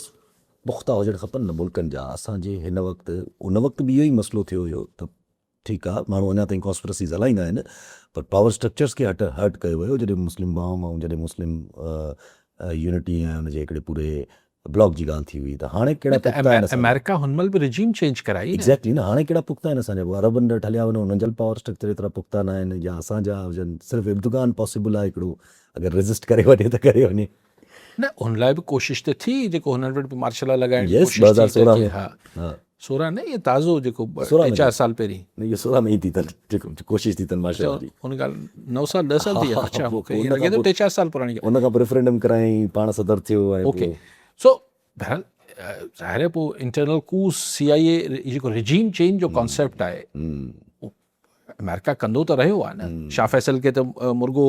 S1: पुख़्ता हुजणु खपनि न मुल्कनि जा। असांजे हिन वक़्तु, उन वक़्तु बि इहो ई मसइलो थियो हुयो, त ठीकु आहे, माण्हू अञा ताईं कॉन्स्पिरसीज़ हलाईंदा आहिनि, पर पावर स्ट्रक्चर्स खे हर्ट कयो वियो, जॾहिं मुस्लिम बाम ऐं जॾहिं मुस्लिम यूनिटी ऐं हुनजे हिकिड़े पूरे ब्लॉक जी ॻाल्हि थी हुई, त हाणे कहिड़ा पुख़्ता आहिनि?
S2: अमेरिका हुन महिल बि रिजीम चेंज कराई।
S1: एक्ज़ैक्टली न, हाणे कहिड़ा पुख़्ता आहिनि असांजा? अरबनि ॾांहुं हलिया वञो, हुननि जा पावर स्ट्रक्चर एतिरा पुख़्ता न आहिनि, या असांजा हुजनि, सिर्फ़ु इब्तिगान पॉसिबल आहे हिकिड़ो, अगरि रेज़िस्ट करे वञे त करे वञे।
S2: न, हुन लाइ बि कोशिशि त थी, जेको हुननि वटि बि मार्शल लॻाइण जी कोशिशि
S1: 2016 में,
S2: हा 16 न, इहो ताज़ो जेको 4 साल पहिरीं,
S1: इहो 16 में ई थी अथनि, जेको कोशिशि थी अथनि मार्शल जी।
S2: हुन ॻाल्हि 9 साल 10 साल थी विया, अच्छा मूंखे लॻे थो 3-4 साल पुराणी।
S1: उन खां पोइ रेफरेंडम कराई, पाण सदर थियो।
S2: ओके, सो बहरहाल ज़ाहिर आहे पोइ इंटरनल कूस, CIA जेको रिजीम चेंज जो कॉन्सेप्ट आहे, अमेरिका कंदो त रहियो आहे न। शाह फैसल खे त मुर्गो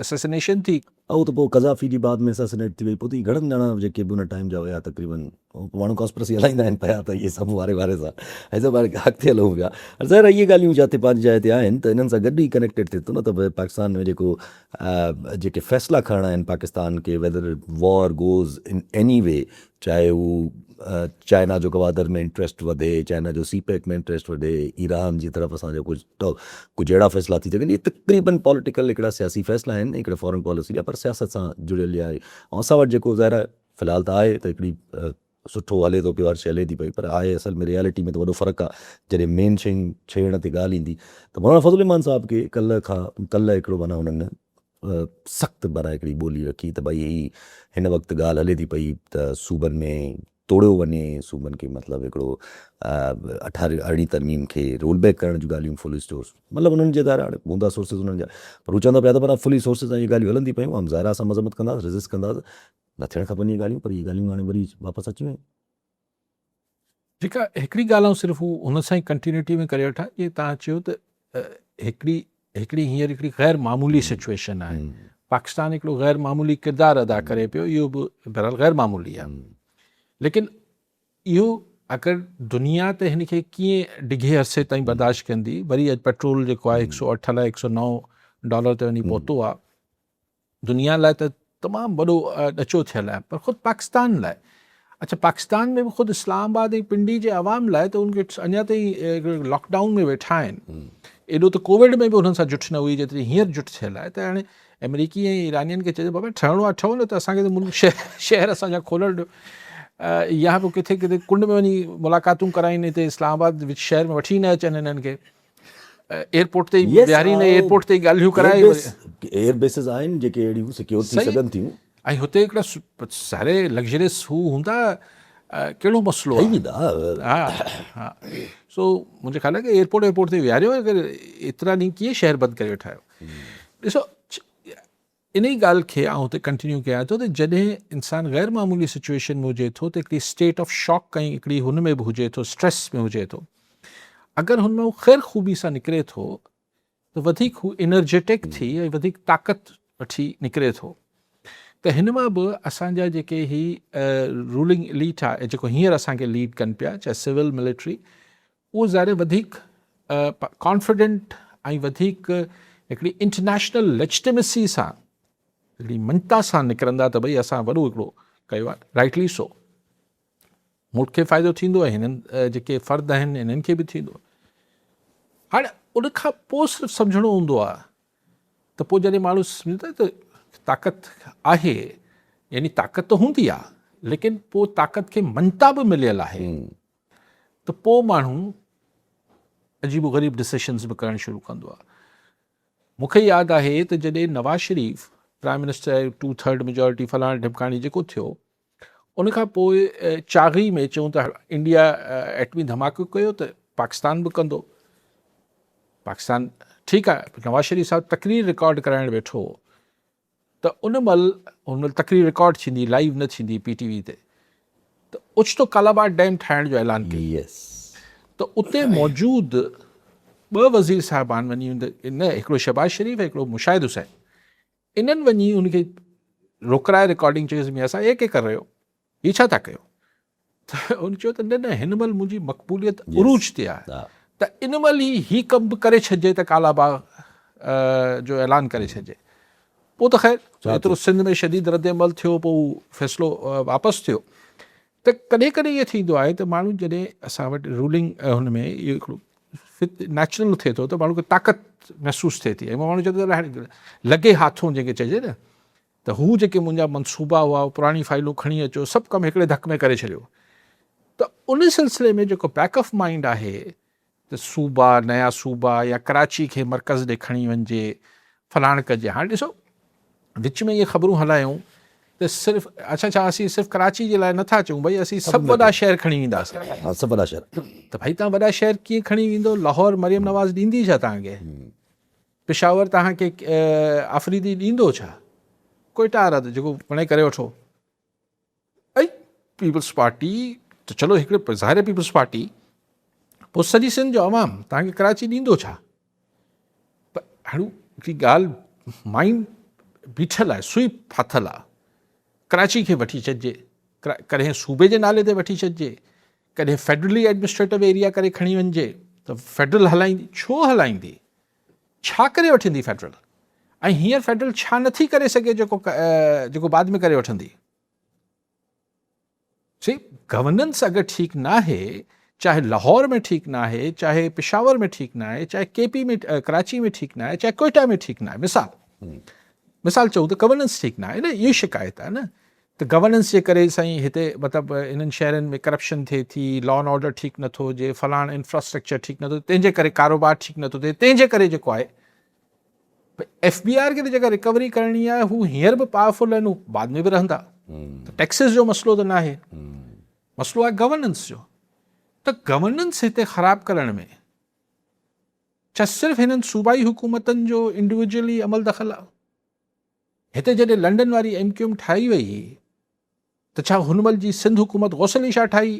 S2: असैसिनेशन थी,
S1: ऐं त पोइ कज़ाफ़ी जी बाद में असैसिनेट थी वई, पोइ त घणनि ॼणा जेके बि उन टाइम जा हुया तक़रीबन, माण्हू कॉन्स्पिरसी हलाईंदा आहिनि पिया त इहे सभु वारे सां ऐं सभु अॻिते हलूं पिया। ज़ाहिर इहे ॻाल्हियूं जिते पंहिंजी जाइ ते आहिनि, त इन्हनि सां गॾु ई कनेक्टेड थिए थो न, त भई पाकिस्तान में जेके फ़ैसिला खणणा आहिनि पाकिस्तान खे, whether war goes in any way, चाहे हू चाइना जो गवादर में इंट्रस्ट वधे, चाइना जो CPEC में इंट्रस्ट वधे, ईरान जी तरफ़ असांजो कुझु अहिड़ा फ़ैसिला थी सघनि, इहे तक़रीबन पॉलिटिकल हिकिड़ा सियासी फ़ैसिला आहिनि, हिकिड़े फॉरेन पॉलिसी जा, पर सियासत सां जुड़ियल आहे। ऐं असां वटि जेको ज़ाहिर आहे फ़िलहाल त आहे त हिकिड़ी सुठो हले थो पियो, हर शइ हले थी पई, पर आहे असल में रियलिटी में त वॾो फ़र्क़ु आहे। जॾहिं मेन शयूं छेड़ ते ॻाल्हि ईंदी, त मौलाना फज़लुर रहमान साहब खे कल्ह हिकिड़ो माना हुननि सख़्तु माना हिकिड़ी ॿोली रखी त भई हिन वक़्तु ॻाल्हि हले थी पई त सूबनि में तोड़ियो वञे, सूबनि खे मतिलबु हिकिड़ो 18वीं तरमीम खे रोल बैक करण जूं ॻाल्हियूं, फुल स्टोर्स, मतिलबु उन्हनि जे दायरा हाणे हूंदा सोर्सिस उन्हनि जा, पर हू चवंदा पिया त पर फुली सोर्सिस ऐं इहे ॻाल्हियूं हलंदी पियूं, हम ज़ाहिर असां मज़म्मत कंदासीं, रेज़िस्ट कंदासीं, न थियणु खपनि इहे ॻाल्हियूं, पर इहे ॻाल्हियूं हाणे वरी वापसि अची वियूं।
S2: जेका हिकिड़ी ॻाल्हि ऐं सिर्फ़ु हुन सां ई कंटिन्यूटी में करे वठां, जीअं तव्हां चयो त हिकिड़ी हींअर हिकिड़ी गैर मामूली सिचुएशन आहे, पाकिस्तान हिकिड़ो गैर मामूली किरदारु अदा करे पियो, इहो बि बहरहाल गैर मामूली आहे, लेकिन इहो अगरि दुनिया त हिन खे कीअं डिघे अरसे ताईं बर्दाश्त कंदी, वरी अॼु पेट्रोल जेको आहे 108 अलाए $109 ते वञी पहुतो आहे, दुनिया लाइ त तमामु वॾो ॾचो थियल आहे, पर ख़ुदि पाकिस्तान लाइ, अच्छा पाकिस्तान में बि ख़ुदि इस्लामाबाद ऐं पिंडी जे अवाम लाइ त उनखे अञा ताईं लॉकडाउन में वेठा आहिनि, एॾो त कोविड में बि उन्हनि सां जुठ न हुई जेतिरी हींअर जुठ थियल आहे। त हाणे अमेरिकी ऐं ईरानियुनि खे चइजे बाबा ठहिणो आहे ठहो न, त असांखे त मुल्क शहर असांजा खोलण ॾियो, या पोइ किथे कुंड में वञी मुलाक़ातूं कराइनि, हिते इस्लामाबाद शहर में वठी न अचनि हिननि खे, एयरपोर्ट ते बिहारी न एयरपोर्ट ते ॻाल्हियूं कराए,
S1: एयर बेसिस आहिनि जेके अहिड़ियूं सिक्योर थी सघनि थियूं,
S2: ऐं हुते हिकिड़ा सारे लग्जरियस हू हूंदा, कहिड़ो मसइलो आहे। हा सो मुंहिंजे ख़्याल आहे की एयरपोर्ट ते विहारियो, अगरि एतिरा ॾींहं कीअं शहर बंदि करे वेठा आहियो। ॾिसो इन ई ॻाल्हि खे आउं हुते कंटिन्यू कयां थो, त जॾहिं इंसानु गैर मामूली सिचुएशन में हुजे थो, त हिकिड़ी स्टेट ऑफ शॉक ऐं हिकिड़ी हुन में बि हुजे थो, स्ट्रेस में हुजे थो, अगरि हुन में ख़ैर ख़ूबी सां निकिरे थो त वधीक हू एनर्जेटिक थी ऐं वधीक ताक़त वठी निकिरे थो। त हिन मां बि असांजा जेके ही रूलिंग एलीट आहे जेको हींअर असांखे लीड कनि पिया चाहे सिविल मिलिट्री, उहो ज़ाहिर वधीक कॉन्फिडेंट ऐं वधीक हिकिड़ी इंटरनेशनल लेजिटिमेसी सां हिकिड़ी मञता सां निकिरंदा त भई असां वॾो हिकिड़ो कयो आहे, राइटली सो। मुल्क खे फ़ाइदो थींदो आहे, हिननि जेके फ़र्द आहिनि हिननि खे बि थींदो। हाणे उनखां पोइ सिर्फ़ु सम्झणो हूंदो आहे त पोइ जॾहिं माण्हू सम्झंदा त ताक़त आहे, यानी ताक़त त हूंदी आहे लेकिन पोइ ताक़त खे मञता बि मिलियल आहे, त पोइ माण्हू अजीबो ग़रीब डिसीशन्स बि करणु शुरू कंदो आहे। मूंखे यादि आहे त जॾहिं नवाज़ शरीफ़ प्राइम मिनिस्टर 2/3 मेजॉरिटी फलाणे ढिमकाणी जेको थियो, उनखां पोइ चाग़ी में चऊं त इंडिया एटमी धमाको कयो त पाकिस्तान बि कंदो। पाकिस्तान ठीकु आहे, नवाज़ शरीफ़ साहिबु तकरीर रिकॉर्ड कराइणु वेठो त उन महिल तकरीर रिकॉर्ड थींदी, लाइव न थींदी PTV ते, त ओचितो कालाबाड़ डैम ठाहिण जो ऐलान कयो। त उते मौजूदु 2 वज़ीर साहिबान वञी न, हिकिड़ो शहबाज शरीफ़, हिकिड़ो मुशाहिद हुसैन, इन्हनि वञी उनखे रोकराए रिकॉर्डिंग चयोसि में असां के कर रहे हो, हीअ छा था कयो? त उन चयो त न हिन महिल मुंहिंजी मक़बूलियत उरूज ते आहे, त इन महिल ई कमु बि करे छॾिजे त कालाबाग जो ऐलान करे छॾिजे। पोइ त ख़ैर एतिरो सिंध में शदीद रद्द अमल थियो, पोइ फ़ैसिलो वापसि थियो। त कॾहिं कॾहिं इहो थींदो आहे त माण्हू जॾहिं असां वटि रूलिंग हुन में इहो हिकिड़ो नेचुरल थिए थो त माण्हू खे ताक़त महसूसु थिए थी, ऐं माण्हू चवंदो आहे लॻे हाथों जंहिंखे चइजे न, त हू जेके मुंहिंजा मनसूबा हुआ पुराणी फाइलूं खणी अचो, सभु कमु हिकिड़े धक में करे छॾियो। त उन सिलसिले में जेको बैक ऑफ माइंड आहे त सूबा, नया सूबा या कराची खे मर्कज़ ॾे खणी वञिजे, फलाण कजे। हाणे ॾिसो विच में इहे ख़बरूं हलायूं त सिर्फ़ु छा असीं सिर्फ़ु कराची जे लाइ नथा चऊं, भई असीं सभु वॾा शहर खणी वेंदासीं।
S1: सभु वॾा शहर
S2: त भई तव्हां वॾा शहर कीअं खणी वेंदो? लाहौर मरियम नवाज़ ॾींदी छा तव्हांखे? पेशावर तव्हांखे आफ़रीदी ॾींदो छा? कोयटा वारा त जेको वणे करे वठो। ऐं पीपल्स पार्टी त चलो हिकिड़े ज़ाहिर पीपल्स पार्टी, पोइ सॼी सिंध जो अवाम तव्हांखे कराची ॾींदो छा? पर हाणे हिकिड़ी ॻाल्हि माइंड बीठल आहे, सुई फाथल आहे। कराची खे वठी छॾिजे, कॾहिं सूबे जे नाले ते वठी छॾिजे, कॾहिं फेडरली एडमिनिस्ट्रेटिव एरिया करे खणी वञिजे, त फेडरल हलाईंदी छो हलाईंदी? छा करे वठंदी फेडरल? ऐं हींअर फेडरल छा नथी करे सघे जेको बाद में करे वठंदी? सी गवर्नेंस अगरि ठीकु न आहे, चाहे लाहौर में ठीकु न आहे, चाहे पेशावर में ठीकु न आहे, चाहे KP में कराची में ठीकु न आहे, चाहे कोयटा में ठीकु न आहे, मिसाल चऊं त गवर्नेंस ठीकु न आहे न, इहा शिकायत आहे न। त गवर्नेंस जे करे साईं हिते मतिलबु इन्हनि शहरनि में करप्शन थिए थी, लॉ एंड ऑर्डर ठीकु नथो हुजे, फलाण इंफ्रास्ट्रक्चर ठीकु नथो, तंहिंजे करे कारोबार ठीकु नथो थिए, तंहिंजे करे जेको आहे FBR खे त जेका रिकवरी करणी आहे हू हींअर बि पावरफुल आहिनि, हू बाद में बि रहंदा। त टैक्सिस जो मसइलो त न आहे, मसइलो आहे गवर्नेंस जो। त गवर्नेंस हिते ख़राबु करण में छा सिर्फ़ु हिननि सूबाई हुकूमतनि जो इंडिविजुअली अमल दख़ल आहे? हिते जॾहिं लंडन वारी MQM ठाही वई त छा हुन महिल जी सिंध हुकूमत गौस अली शाह ठाही?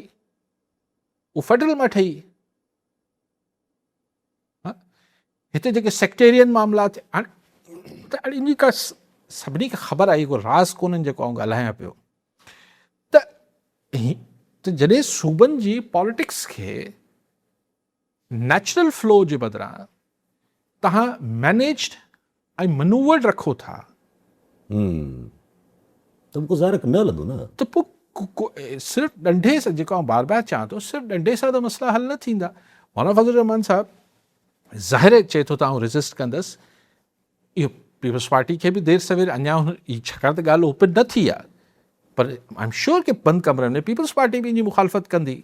S2: उहो फेडरल मां ठही। हिते जेके सेक्टेरियन मामला थिए, हाणे इन का सभिनी खे ख़बर आहे, को राज़ कोन्हनि जेको आउं ॻाल्हायां पियो। त जॾहिं सूबनि जी पॉलिटिक्स खे नेचुरल फ्लो जे बदिरां तव्हां मैनेज्ड ऐं मनूवर्ड रखो था,
S1: त उनको ज़ाहिर न हलंदो न।
S2: त पोइ सिर्फ़ु ॾंडे सां, जेको आउं बार बार चवां थो, सिर्फ़ु ॾंडे सां त मसइला हल न थींदा। मौलाना फज़लुर रहमान साहिबु ज़ाहिर चए थो त आउं रेज़िस्ट कंदसि, इहो पीपल्स पार्टी खे बि देरि सवेर अञा छाकाणि त ॻाल्हि ओपन न थी आहे, पर आई एम श्योर कि बंदि कमरनि में पीपल्स पार्टी बि पंहिंजी मुखालफ़त कंदी,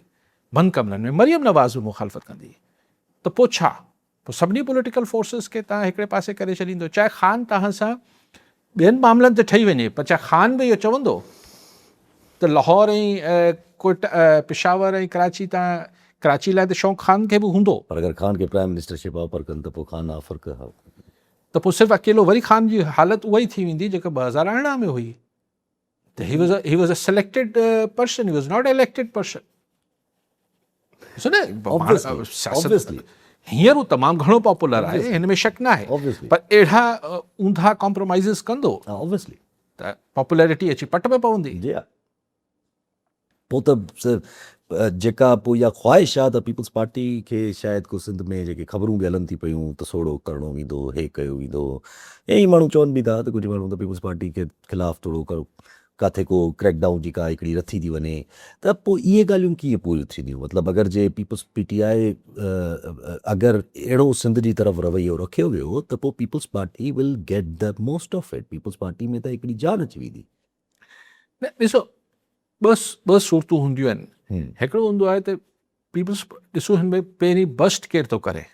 S2: बंदि कमरनि में मरियम नवाज़ बि मुखालफ़त कंदी। त पोइ छा? पोइ सभिनी पॉलिटिकल फोर्सिस खे तव्हां हिकिड़े पासे करे छॾींदो। चाहे ख़ान तव्हां सां ॿियनि मामलनि ते ठही वञे, पर चाहे ख़ान बि इहो चवंदो त लाहौर ऐं कोयटा, पेशावर ऐं कराची, तव्हां कराची लाइ त शौक़ु ख़ान खे बि हूंदो, पर
S1: अगरि ख़ान खे प्राइम मिनिस्टरशिप ऑफर कनि त पोइ ख़ान ऑफर कयो
S2: त पोइ सिर्फ़ु अकेलो वरी ख़ान जी हालत उहा ई थी वेंदी जेका 2018 में हुई। त he was a selected person, he was not elected person. हींअर हू तमामु घणो पॉपुलर आहे, हिन में शक न आहे, पर अहिड़ा ऊंधा कॉम्प्रोमाइज़िस कंदो।
S1: ऑब्वियसली
S2: त पॉपुलैरिटी अची पट में पवंदी।
S1: जी हा, पोइ त जेका पोइ इहा ख़्वाहिश आहे त पीपल्स पार्टी खे शायदि को सिंध में जेके ख़बरूं बि हलनि थी पियूं त सोड़ो करिणो वेंदो, हे कयो वेंदो, ईअं ई माण्हू चवनि बि था त कुझु माण्हू त पीपल्स पार्टी खे ख़िलाफ़ु थोरो करो, किथे को क्रैकडाउन जी का हिकिड़ी रथी थी वञे, त पोइ इहे ॻाल्हियूं कीअं पूरियूं थींदियूं? मतिलबु अगरि जे पीपल्स PTI अगरि अहिड़ो सिंध जी तरफ़ रवैयो रखियो वियो त पोइ Peoples Party will get the most of it. Peoples Party में त हिकिड़ी जान अची वेंदी।
S2: न ॾिसो, ॿ सूरतूं हूंदियूं आहिनि। हिकिड़ो हूंदो आहे त पीपल्स, ॾिसो हिन में पहिरीं बस्ट केरु थो करे,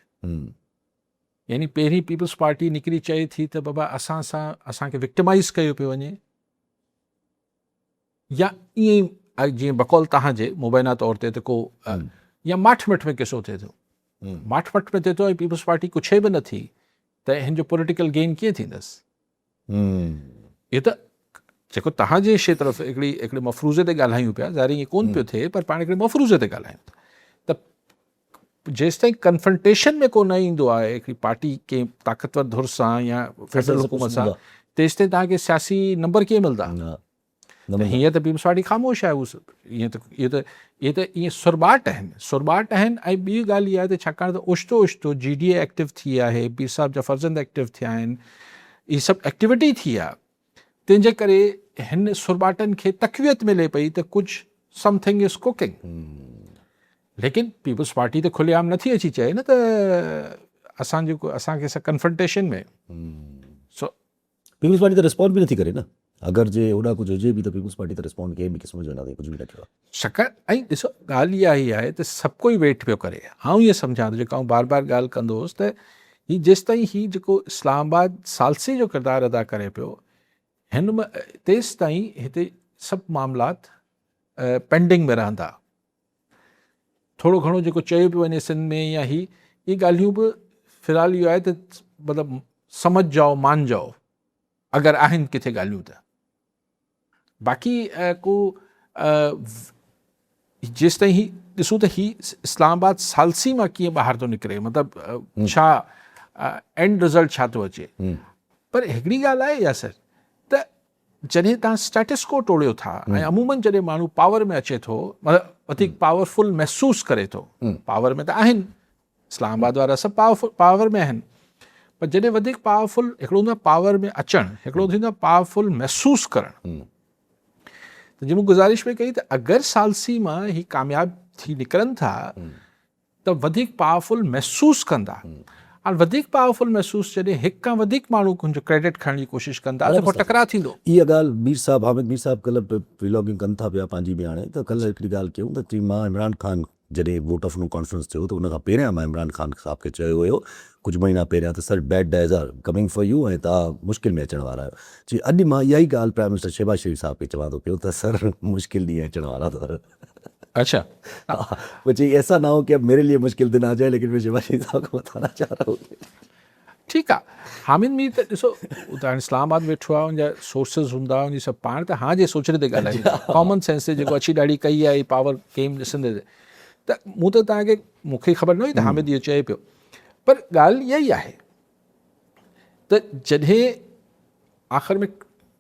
S2: यानी पहिरीं पीपल्स पार्टी निकिरी चए थी त बाबा असांखे विक्टिमाइज़ कयो पियो वञे, या ईअं जीअं बकौल तव्हांजे मुबैना तौर ते त को या माठ मठ में किसो थिए थो, माठ मठ में थिए थो ऐं पीपल्स पार्टी कुझु बि न थी त हिन जो पॉलिटिकल गेन कीअं थींदसि? इहे त जेको तव्हांजे क्षेत्र हिकिड़े मफ़रूज़े ते ॻाल्हायूं पिया, ज़ाहिर ईअं कोन पियो थिए, पर पाण हिकिड़े मफ़रूज़े ते ॻाल्हायूं त जेसि ताईं कन्फ्रंटेशन में को न ईंदो आहे हिकिड़ी पार्टी कंहिं ताक़तवर धुर सां या फेडरल हुकूमत सां, तेसि ताईं तव्हांखे सियासी नंबर कीअं मिलंदा? हीअं त पीपल्स पार्टी ख़ामोश आहे। इहे त ईअं सुरबाट आहिनि। ऐं ॿी ॻाल्हि इहा आहे त छाकाणि त ओचितो GDA एक्टिव थी आहे, पीर साहिब जा फर्ज़ंद एक्टिव थिया आहिनि, इहे सभु एक्टिविटी थी आहे, तंहिंजे करे हिन सुरबाटनि खे तक़वियत मिले पई त कुझु समथिंग इज़ कुकिंग। लेकिन पीपल्स पार्टी त खुलेआम नथी अची चए न त असांखे कन्फ्रंटेशन में
S1: पीपल्स पार्टी त रिस्पॉन्ड बि नथी करे न। अगरि जे होॾा कुझु हुजे बि त पीपल्स पार्टी त रिस्पॉन्ड कंहिं बि क़िस्म जो न कुझु बि न कयो
S2: आहे। ऐं ॾिसो, ॻाल्हि इहा ई आहे त सभु कोई वेट पियो करे। आउं ईअं सम्झां थो, जेका आउं बार बार ॻाल्हि कंदो हुउसि, त हीअ जेसि ताईं हीअ जेको इस्लामाबाद सालसी जो किरदारु अदा करे पियो, हिन में तेसि ताईं हिते सभु मामलात पेंडिंग में रहंदा। थोरो घणो जेको चयो पियो वञे सिंध में या इहे ॻाल्हियूं बि फ़िलहालु इहो आहे त मतिलबु सम्झ जाओ, मान जाओ, अगरि आहिनि किथे ॻाल्हियूं त। बाक़ी को जेसि ताईं ॾिसूं त इस्लामाबाद सालसी मां कीअं ॿाहिरि थो निकिरे, मतिलबु छा एंड रिज़ल्ट छा थो अचे। पर हिकिड़ी ॻाल्हि आहे इहा सर, त जॾहिं तव्हां स्टेटस को टोड़ियो था ऐं अमूमन जॾहिं माण्हू पावर में अचे थो, मतिलबु वधीक पावरफुल महसूसु करे थो, पावर में त आहिनि इस्लामाबाद वारा सभु पावर में आहिनि, पर जॾहिं वधीक पावरफुल, हिकिड़ो हूंदो आहे पावर में अचणु, हिकिड़ो थींदो आहे पावरफुल महसूसु करणु। त जीअं मूं गुज़ारिश पई कई त अगरि सालसी मां ही कामयाब थी निकिरनि था त वधीक पावरफुल महसूसु कंदा। हाणे वधीक पावरफुल महसूसु जॾहिं हिक खां वधीक माण्हू हुनजो क्रेडिट खणण जी कोशिशि कंदा त पोइ टकराउ थींदो।
S1: इहा ॻाल्हि हामिद मीर साहिब कल्ह व्लॉगिंग कनि था पिया पंहिंजी बि हाणे, त कल्ह हिकिड़ी ॻाल्हि कयूं त मां इमरान ख़ान जॾहिं वोट ऑफ नो कॉन्फ्रेंस थियो त उनखां पहिरियां मां इमरान ख़ान साहिब खे चयो हुयो कुझु महीना पहिरियां त sir bad days are coming for you ऐं तव्हां मुश्किल में अचण वारा आहियो। जी अॼु मां इहा ई ॻाल्हि प्राइम मिनिस्टर शहबाज शरीफ़ साहिब खे चवां थो पियो त सर मुश्किल ॾींहं अचण वारा अथव।
S2: अच्छा,
S1: वो चाहिए ऐसा ना हो कि अब मेरे लिए मुश्किल दिन आ जाए, लेकिन मैं शहबाज शरीफ साहब को बताना चाह रहा हूँ।
S2: ठीकु आहे, हामिद मीर त ॾिसो तव्हां इस्लामाबाद वेठो आहे, उनजा सोर्सिस हूंदा, उन सभु पाण त हाँ जे सोचरे ते ॻाल्हायूं, कॉमन सेंस ते जेको अची ॾाढी कई आहे पावर गेम ॾिसंदे त मूं त तव्हांखे, मूंखे ख़बर न हुई त हामिद इहो चए पियो, पर ॻाल्हि इहा ई आहे त जॾहिं आख़िर में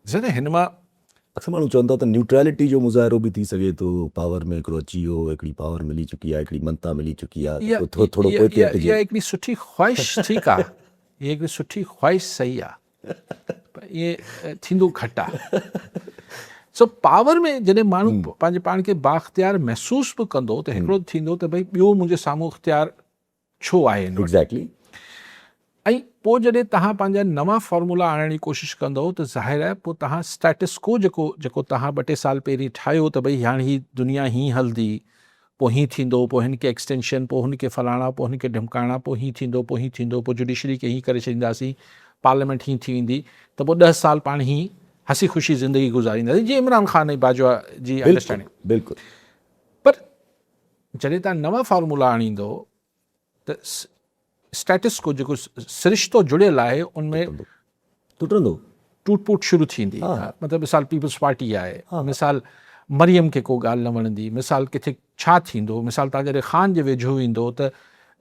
S2: ज़रा हिन मां
S1: अक्सर माण्हू चवनि था त न्यूट्रलिटी जो मुज़ाहिरो बि थी सघे थो, पावर में हिकिड़ो अची वियो, हिकिड़ी पावर मिली चुकी आहे, हिकिड़ी मनता मिली चुकी आहे, थोरो
S2: इहा हिकिड़ी सुठी ख़्वाहिश, ठीकु आहे, इहा हिकिड़ी सुठी ख़्वाहिश सही आहे, पर इहे थींदो घटि आहे। सो पावर में जॾहिं माण्हू पंहिंजे पाण खे बाख़्तियार महसूसु बि कंदो त हिकिड़ो थींदो त भई ॿियो मुंहिंजे साम्हूं इख़्तियार छो आहे।
S1: एग्ज़ैक्टली।
S2: ऐं पोइ जॾहिं तव्हां पंहिंजा नवां फॉर्मूला आणण जी कोशिशि कंदो त ज़ाहिर आहे पोइ तव्हां स्टेटस को जेको तव्हां 2-3 साल पहिरीं ठाहियो त भई हाणे ही दुनिया हीअं हलंदी, पोइ हीअं थींदो, पोइ हिन खे एक्सटेंशन, पोइ हुनखे फलाणा, पोइ हिन खे ढमकाइणा, पोइ हीअं थींदो, पोइ हीअं थींदो, पोइ जुडिशरी खे हीअं करे छॾींदासीं, पार्लियामेंट हीअं थी वेंदी, त पोइ 10 साल पाण हीअं हसी ख़ुशी ज़िंदगी गुज़ारींदासीं, जीअं इमरान ख़ान ऐं बाजवा जी अंडरस्टैंडिंग।
S1: बिल्कुलु।
S2: पर जॾहिं तव्हां नवां फॉर्मूला आणींदो त स्टेटस को जेको सिरिश्तो जुड़ियल आहे उनमें
S1: टुटंदो,
S2: टूट फूट शुरू थींदी। मतिलबु मिसाल पीपल्स पार्टी आहे, मिसाल मरियम खे को ॻाल्हि न वणंदी, मिसाल किथे छा थींदो, मिसाल तव्हां जॾहिं ख़ान जे वेझो ईंदो त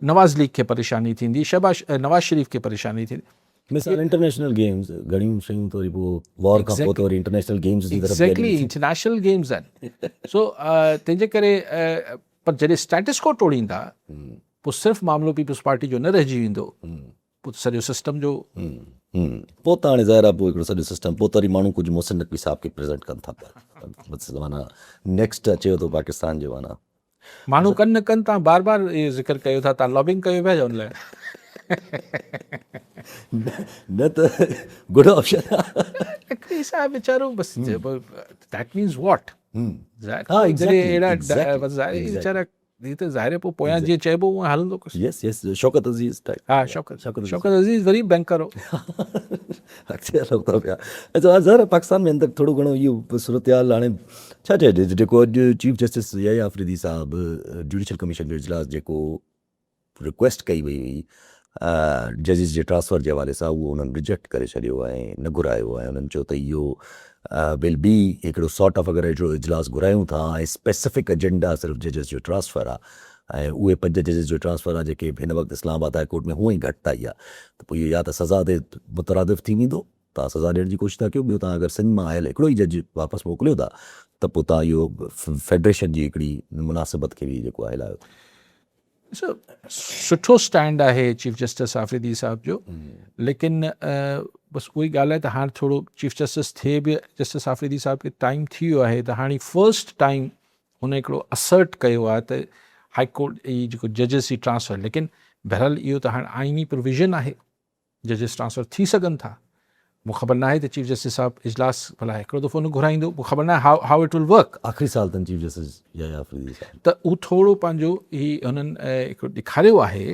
S2: नवाज़ लीग खे परेशानी थींदी, नवाज़ शरीफ़ खे परेशानी थींदी।
S1: मिसाल इंटरनेशनल गेम्स घणियूं शयूं त वरी पोइ वॉर खां पोइ त वरी इंटरनेशनल गेम्स जी तरफ़
S2: एग्ज़ैक्टली इंटरनेशनल गेम्स आहिनि सो तंहिंजे करे पर जॾहिं स्टेटस को टोड़ींदा पोइ सिर्फ़ु मामिलो पीपल्स पार्टी जो न रहिजी वेंदो पोइ सॼो सिस्टम जो
S1: पोइ त हाणे ज़ाहिर आहे पोइ हिकिड़ो सॼो सिस्टम पोइ त वरी माण्हू कुझु मोहसिन नक़वी साहब खे प्रेज़ेंट कनि था पिया बसि माना नेक्स्ट अचेव थो पाकिस्तान जो माना
S2: माण्हू कनि न कनि तव्हां बार बार इहो ज़िक्र कयो था तव्हां लॉबिंग कयो पिया हुन लाइ
S1: न त गुड ऑप्शन
S2: नक़वी साहब वीचारो बसि दैट मीन्स वॉट
S1: हाँ, exactly,
S2: अहिड़ा
S1: exactly,
S2: वीचारा ही त ज़ाहिर आहे पोइ पोयां जीअं चइबो उअं हलंदो कुझु
S1: यस यस शौकत अज़ीज़ टाइप
S2: हा शौकत अज़ीज़ वरी बैंकर हो
S1: अॻिते हलूं था पिया अच्छा ज़ाहिर पाकिस्तान में अंदरि थोरो घणो इहो सूरत हाल हाणे छा चइजे जेको अॼु चीफ जस्टिस यहया आफ़रीदी साहब जुडिशल कमीशन जो इजलास जेको रिक्वेस्ट कई वई हुई जजिस जे ट्रांसफर जे हवाले सां उहो उन्हनि रिजेक्ट करे छॾियो ऐं न घुरायो ऐं उन्हनि चयो त इहो विल बी हिकिड़ो सॉर्ट ऑफ अगरि जो इजलास घुरायूं था ऐं स्पेसिफिक एजेंडा सिर्फ़ु जजिस जो ट्रांसफर आहे ऐं उहे 5 जजिस जो ट्रांसफर आहे जेके हिन वक़्तु इस्लामाबाद हाई कोर्ट में हूअं ई घटिताई आहे त पोइ इहो या त सज़ा ते मुतरादिफ़ थी वेंदो तव्हां सज़ा ॾियण जी कोशिशि था कयो ॿियो तव्हां अगरि सिंध मां आयल हिकिड़ो ई जज वापसि मोकिलियो था त पोइ तव्हां इहो फेडरेशन जी हिकिड़ी मुनासिबत खे बि जेको आहे हलायो
S2: सुठो स्टैंड आहे चीफ जस्टिस आफ़रीदी साहब जो लेकिन बसि उहा ई ॻाल्हि आहे त हाणे थोरो चीफ जस्टिस थिए बि जस्टिस आफ़रीदी साहब खे टाइम थी वियो आहे त हाणे फर्स्ट टाइम हुन हिकिड़ो असर्ट कयो आहे त हाई कोर्ट जी जेको जजिस जी ट्रांसफर लेकिन बहरहाल इहो त हाणे आइनी प्रोविज़न आहे जजिस ट्रांसफर थी सघनि था मूंखे ख़बर न आहे त चीफ जस्टिस साहब इजलास भला हिकिड़ो दफ़ो न घुराईंदो मूंखे ख़बर न आहे हाउ इट विल वर्क
S1: आख़िरी साल अथनि चीफ जस्टिस यहया आफ़रीदी साहब
S2: त उहो थोरो पंहिंजो ही हुननि हिकिड़ो ॾेखारियो आहे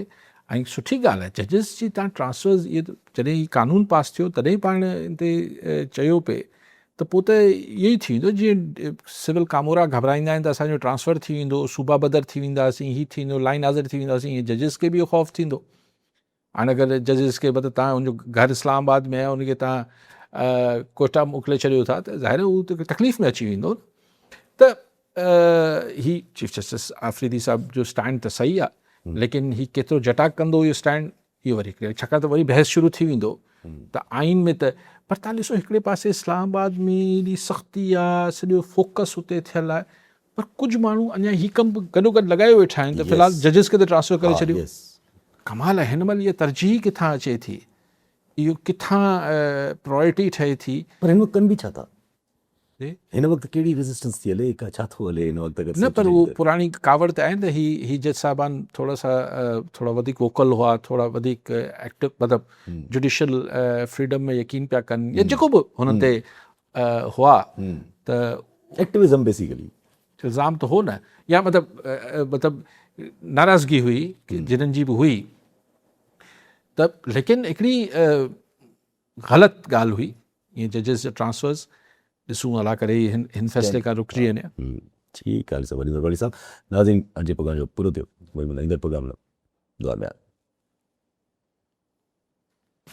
S2: ऐं सुठी ॻाल्हि आहे जजिस जी तव्हां ट्रांसफर्स इहे जॾहिं ही कानून पास थियो तॾहिं पाण हिते चयो पिए त पोइ त इहो ई थी वेंदो जीअं सिविल कामोरा घबराईंदा आहिनि त असांजो ट्रांसफर थी वेंदो सूबा बदर थी वेंदासीं हीअ थी वेंदो लाइन हाज़िर थी वेंदासीं हीअं जजिस खे बि इहो ख़ौफ़ थींदो हाणे अगरि जजिस खे मतिलबु तव्हां हुनजो घर इस्लामाबाद में आहे हुनखे तव्हां कोटा मोकिले छॾियो था त ज़ाहिर उहो त तकलीफ़ में अची वेंदो त ही चीफ जस्टिस आफ़रीदी साहब जो स्टैंड त सही आहे लेकिन ही केतिरो जटाक कंदो इहो स्टैंड इहो वरी छाकाणि त वरी बहस शुरू थी वेंदो त आइन में त पर तव्हां ॾिसो हिकिड़े पासे इस्लामाबाद में एॾी सख़्ती आहे सॼो फोकस हुते थियल आहे पर कुझु माण्हू अञा ही कमु गॾोगॾु लॻायो वेठा आहिनि त फ़िलहाल जजिस खे त ट्रांसफर करे छॾियो कमाल आहे हिन महिल इहा तरजीह किथां अचे थी इहो किथां प्रायोरिटी ठहे थी
S1: पर हिन वक़्तु कनि बि छा था हिन वक़्तु कहिड़ी रेजिस्टेंस थी हले छा थो हले हिन वक़्तु
S2: न पर उहो पुराणी कावड़ त आहे न ही जज साहिबान थोरा वधीक वोकल हुआ थोरा वधीक एक्टिव मतिलबु जुडिशल फ्रीडम में यकीन पिया कनि या जेको बि हुन ते हुआ त
S1: एक्टिविज़म बेसिकली
S2: इल्ज़ाम त हो न या मतिलबु नाराज़गी हुई जिन्हनि जी बि हुई त लेकिन हिकिड़ी ग़लति ॻाल्हि हुई ईअं जजिस जा ट्रांसफर्स ॾिसूं अला करे हिन फ़ैसिले खां रुकिजी वञे
S1: ठीकु आहे वॾी साहब नाज़रीन अॼु जे प्रोग्राम जो पूरो थियो वरी ईंदड़ प्रोग्राम दुआ में